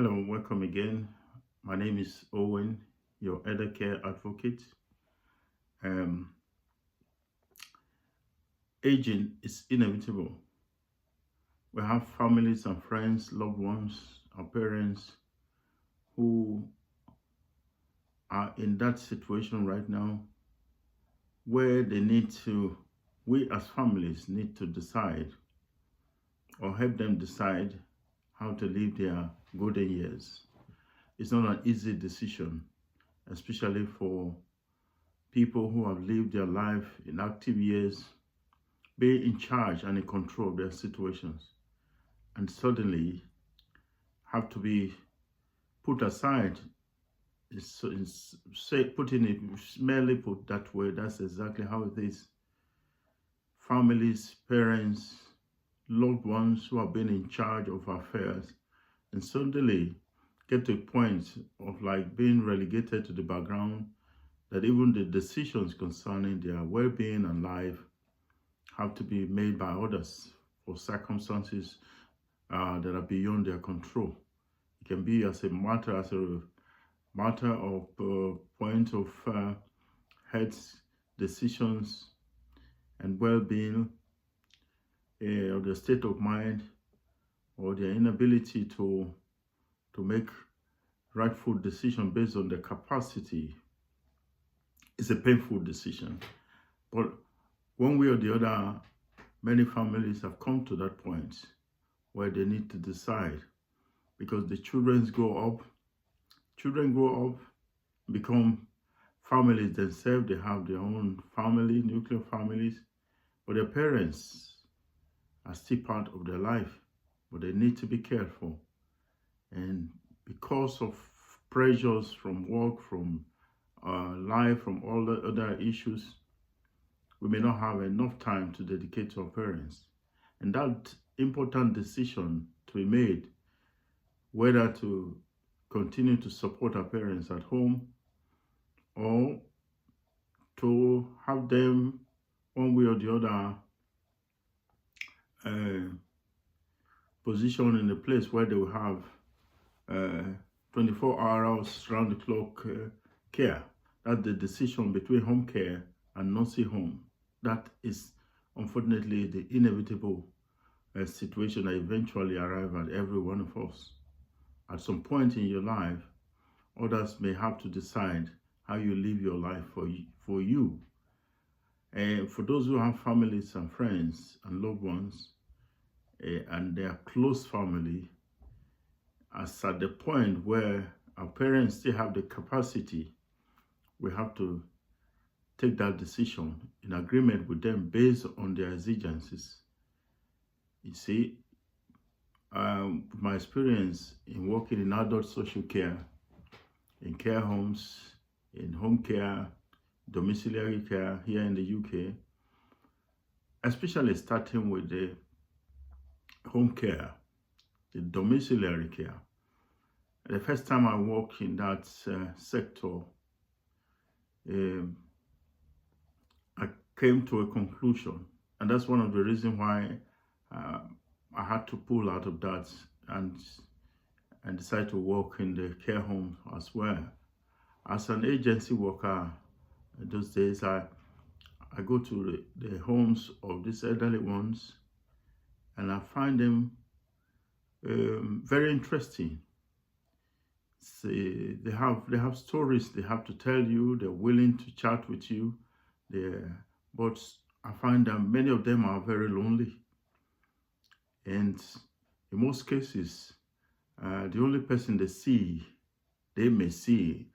Hello, welcome again. My name is Owen, your elder care advocate. Um, Aging is inevitable. We have families and friends, loved ones, our parents who are in that situation right now where we as families need to decide or help them decide how to live their golden years. It's not an easy decision, especially for people who have lived their life in active years, be in charge and in control of their situations, and suddenly have to be put aside. Putting it merely put that way, that's exactly how it is. Families, parents, loved ones who have been in charge of affairs and suddenly get to a point of like being relegated to the background, that even the decisions concerning their well-being and life have to be made by others for circumstances that are beyond their control. It can be as a matter of point of health decisions and well-being, or their state of mind, or their inability to make rightful decision based on their capacity. It's a painful decision, but one way or the other, many families have come to that point where they need to decide, because the children grow up, become families themselves. They have their own family, nuclear families, but their parents are still part of their life, but they need to be careful. And because of pressures from work, from life, from all the other issues, we may not have enough time to dedicate to our parents. And that important decision to be made, whether to continue to support our parents at home or to have them one way or the other positioned in a place where they will have 24 hours round the clock care. That's the decision between home care and nursing home. That is unfortunately the inevitable situation that eventually arrive at every one of us. At some point in your life, others may have to decide how you live your life for you. And for those who have families and friends and loved ones, and their close family, as at the point where our parents still have the capacity, we have to take that decision in agreement with them based on their exigencies. You see, my experience in working in adult social care, in care homes, in home care, domiciliary care here in the UK, especially starting with the home care, the domiciliary care. The first time I worked in that sector, I came to a conclusion, and that's one of the reasons why I had to pull out of that and decide to work in the care home as well. As an agency worker, those days I go to the homes of these elderly ones, and I find them very interesting. They have stories they have to tell you. They're willing to chat with you. But I find that many of them are very lonely, and in most cases, the only person they may see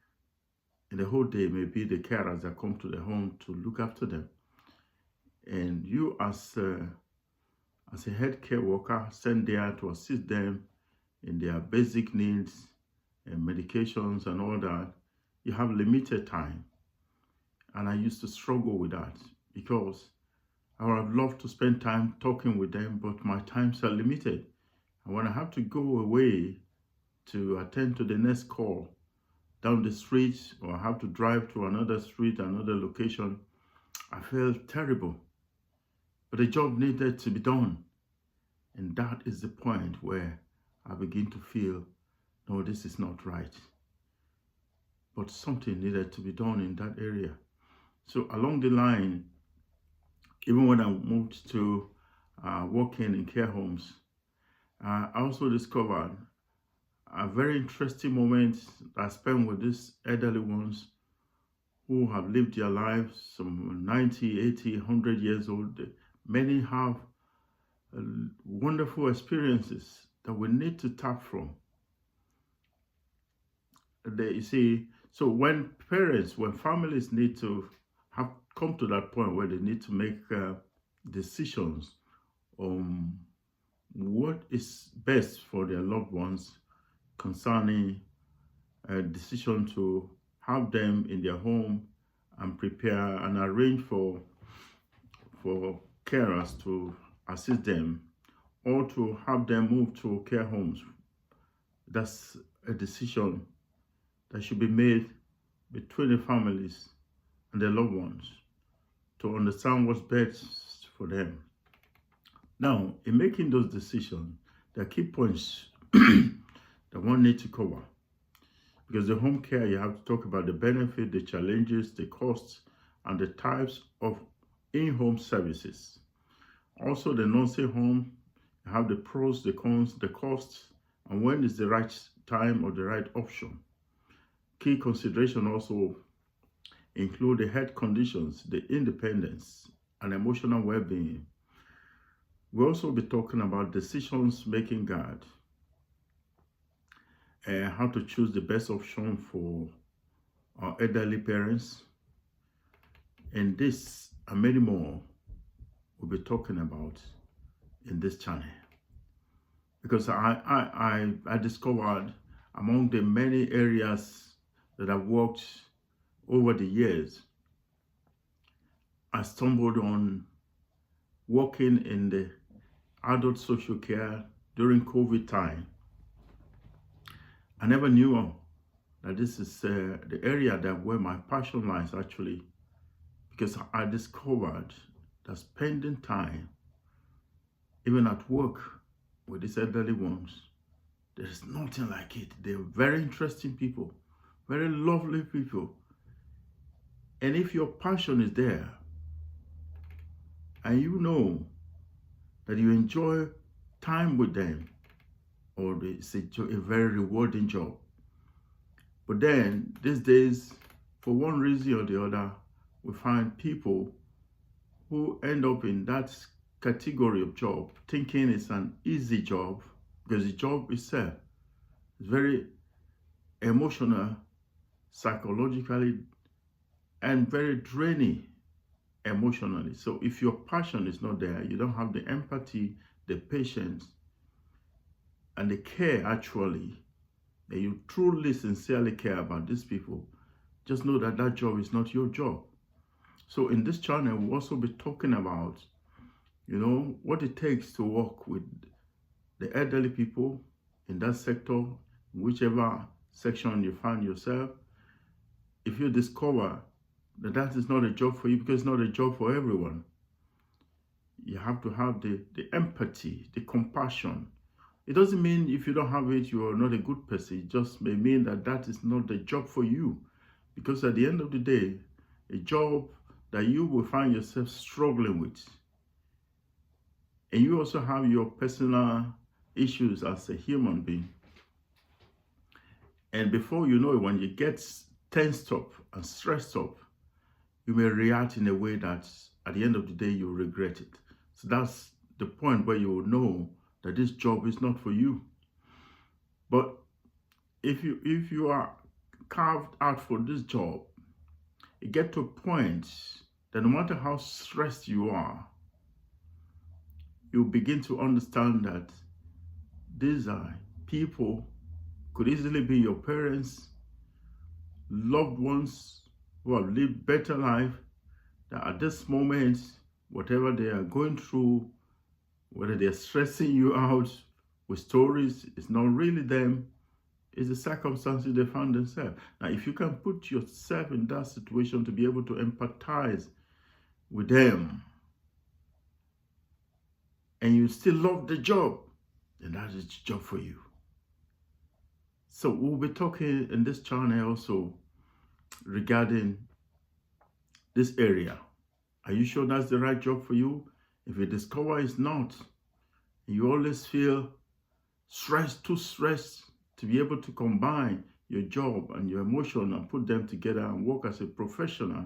in the whole day may be the carers that come to the home to look after them. And you, as a health care worker, sent there to assist them in their basic needs and medications and all that, you have limited time. And I used to struggle with that because I would have loved to spend time talking with them, but my times are limited. And when I have to go away to attend to the next call down the street, or I have to drive to another street, another location, I felt terrible. But the job needed to be done. And that is the point where I begin to feel no, this is not right. But something needed to be done in that area. So along the line, even when I moved to working in care homes, I also discovered a very interesting moment I spent with these elderly ones who have lived their lives, some 90, 80, 100 years old. Many have wonderful experiences that we need to tap from. You see, so when families need to have come to that point where they need to make decisions on what is best for their loved ones concerning a decision to have them in their home and prepare and arrange for carers to assist them, or to have them move to care homes. That's a decision that should be made between the families and their loved ones to understand what's best for them. Now, in making those decisions, there are key points that one needs to cover. Because the home care, you have to talk about the benefit, the challenges, the costs, and the types of in-home services. Also, the nursing home, you have the pros, the cons, the costs, and when is the right time or the right option. Key consideration also include the health conditions, the independence, and emotional well-being. We'll also be talking about decisions making guide, how to choose the best option for our elderly parents. And this and many more we'll be talking about in this channel. Because I discovered among the many areas that I've worked over the years, I stumbled on working in the adult social care during COVID time. I never knew that this is the area where my passion lies actually, because I discovered that spending time, even at work, with these elderly ones, there is nothing like it. They're very interesting people, very lovely people. And if your passion is there, and you know that you enjoy time with them, or it's a very rewarding job. But then, these days, for one reason or the other, we find people who end up in that category of job thinking it's an easy job, because the job itself is very emotional, psychologically, and very draining emotionally. So if your passion is not there, you don't have the empathy, the patience, and the care actually, that you truly, sincerely care about these people, just know that that job is not your job. So in this channel, we'll also be talking about, what it takes to work with the elderly people in that sector, whichever section you find yourself. If you discover that that is not a job for you, because it's not a job for everyone, you have to have the empathy, the compassion. It doesn't mean if you don't have it, you are not a good person. It just may mean that that is not the job for you. Because at the end of the day, a job that you will find yourself struggling with, and you also have your personal issues as a human being. And before you know it, when you get tensed up and stressed up, you may react in a way that at the end of the day, you regret it. So that's the point where you will know that this job is not for you. But if you are carved out for this job, you get to a point that no matter how stressed you are, you begin to understand that these are people, could easily be your parents, loved ones who have lived better life, that at this moment, whatever they are going through, whether they're stressing you out with stories, it's not really them, it's the circumstances they found themselves. Now, if you can put yourself in that situation to be able to empathize with them, and you still love the job, then that is the job for you. So we'll be talking in this channel also regarding this area. Are you sure that's the right job for you? If you discover it's not, you always feel too stressed to be able to combine your job and your emotion and put them together and work as a professional,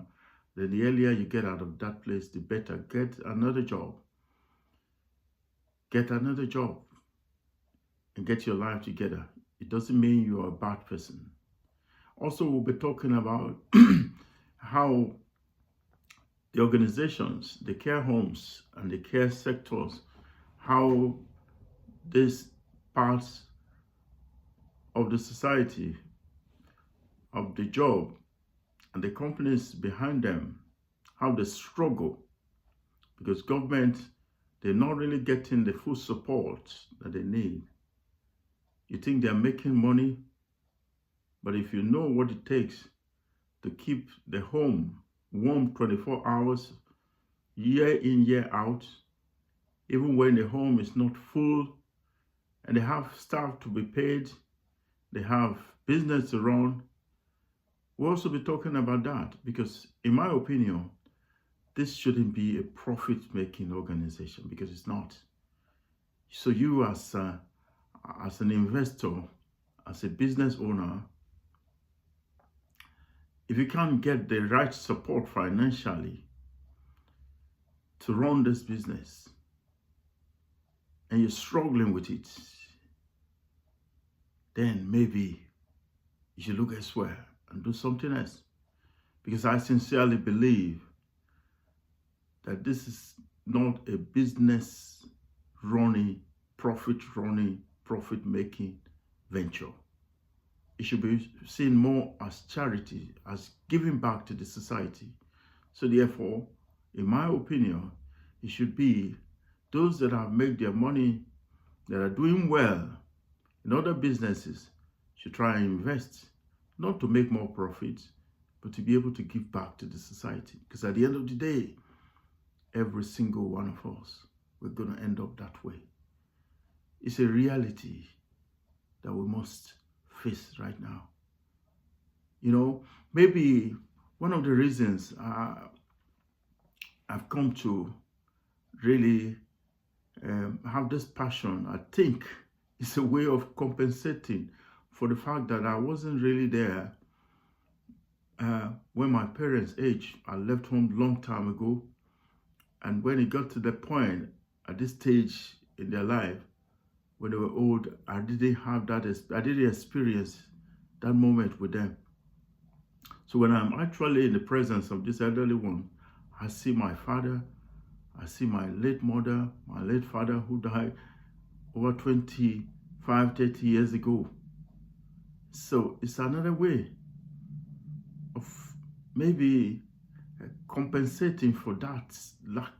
then the earlier you get out of that place, the better. Get another job. Get another job and get your life together. It doesn't mean you're a bad person. Also, we'll be talking about how the organizations, the care homes and the care sectors, how these parts of the society, of the job, and the companies behind them, how they struggle because government, they're not really getting the full support that they need. You think they're making money, but if you know what it takes to keep the home warm 24 hours, year in, year out, even when the home is not full, and they have staff to be paid, they have business to run, we'll also be talking about that because, in my opinion, this shouldn't be a profit-making organization because it's not. So you as an investor, as a business owner, if you can't get the right support financially to run this business and you're struggling with it, then maybe you should look elsewhere and do something else. Because I sincerely believe that this is not a business running, profit-making venture. It should be seen more as charity, as giving back to the society. So therefore, in my opinion, it should be those that have made their money, that are doing well in other businesses, should try and invest, not to make more profits, but to be able to give back to the society. Because at the end of the day, every single one of us, we're going to end up that way. It's a reality that we must face right now. You know, maybe one of the reasons I've come to really have this passion, I think, is a way of compensating for the fact that I wasn't really there when my parents' age. I left home a long time ago. And when it got to the point, at this stage in their life, when they were old, I didn't have that, I didn't experience that moment with them. So when I'm actually in the presence of this elderly one, I see my father, I see my late mother, my late father who died over 25, 30 years ago. So it's another way of maybe compensating for that lack.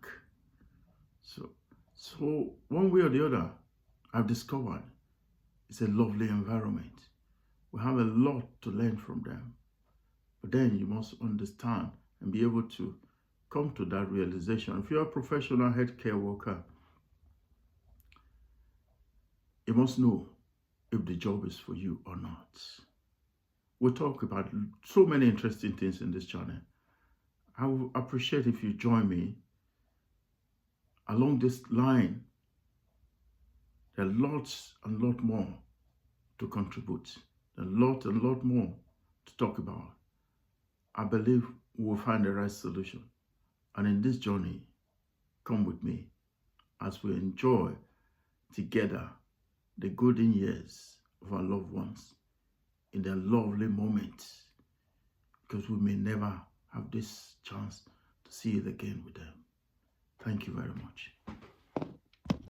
So one way or the other, I've discovered it's a lovely environment. We have a lot to learn from them. But then you must understand and be able to come to that realization. If you're a professional healthcare worker, you must know if the job is for you or not. We'll talk about so many interesting things in this channel. I would appreciate if you join me along this line. There are lots and lot more to contribute. There are lot and lot more to talk about. I believe we will find the right solution. And in this journey, come with me as we enjoy together the golden years of our loved ones in their lovely moments, because we may never have this chance to see it again with them. Thank you very much.